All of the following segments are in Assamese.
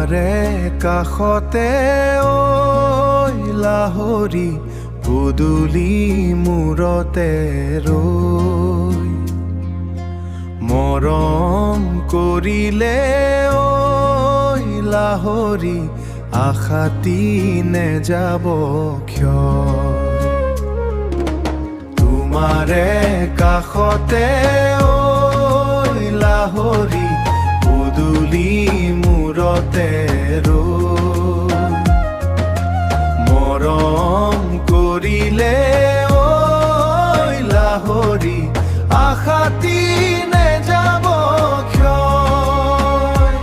তোমাৰে কাষতে ঐ লাহৰী পদূলি মূৰতে ৰৈ মৰম কৰিলে ঐ লাহৰী আশাতি নেযাব ক্ষয় তোমাৰে কাষতে ঐ লাহৰী পদূলি মূৰতে ৰৈ মৰম কৰিলে ঐ লাহৰী আশাতি নেযাব ক্ষয়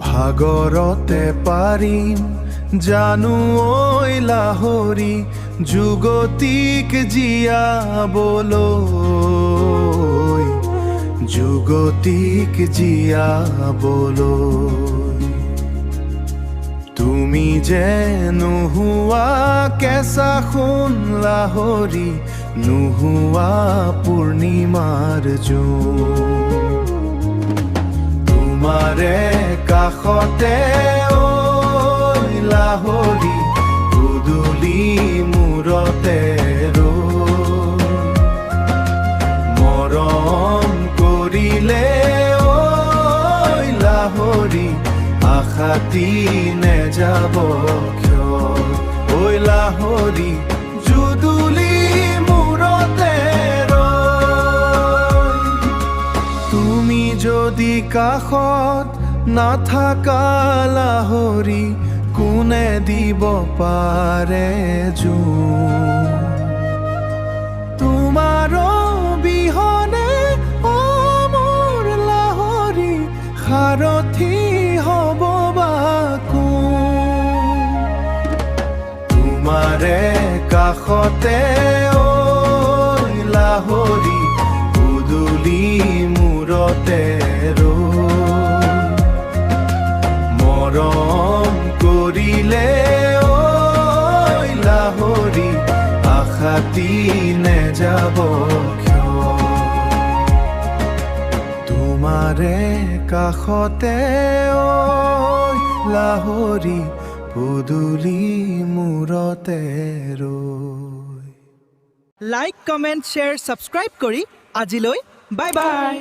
ভাগৰতে পাৰিম জানো ঐ লাহৰী যুগতিক জীয়াবলৈ যুগতিক জীয়াবলৈ তুমি যে নোহোৱা কেঁচা সোণ লাহৰী নোহোৱা পূৰ্ণিমাৰ জোন তোমাৰে কাষতে ঐ লাহৰী পদূলি মূৰতে ৰৈ মৰম কৰিলে ঐ লাহৰী আশাতি নেযাব ক্ষয় ঐ লাহৰী পদূলি মূৰতে ৰৈ তুমি যদি কাষত নাথাকা লাহৰী কোনে দিব পাৰে জোন তোমাৰ বিহনে অ মোৰ লাহৰী সাৰথি হ'ব বা কোন তোমাৰে কাষতে ঐ লাহৰী পদূলি মূৰতে ৰৈ মৰম কৰিলে ঐ লাহৰী আশাতি নেযাব ক্ষয় তোমাৰে কাষতে ঐ লাহৰী পদূলি মূৰতে ৰৈ লাইক কমেণ্ট শ্বেয়াৰ ছাবস্ক্ৰাইব কৰি আজিলৈ বাই বাই।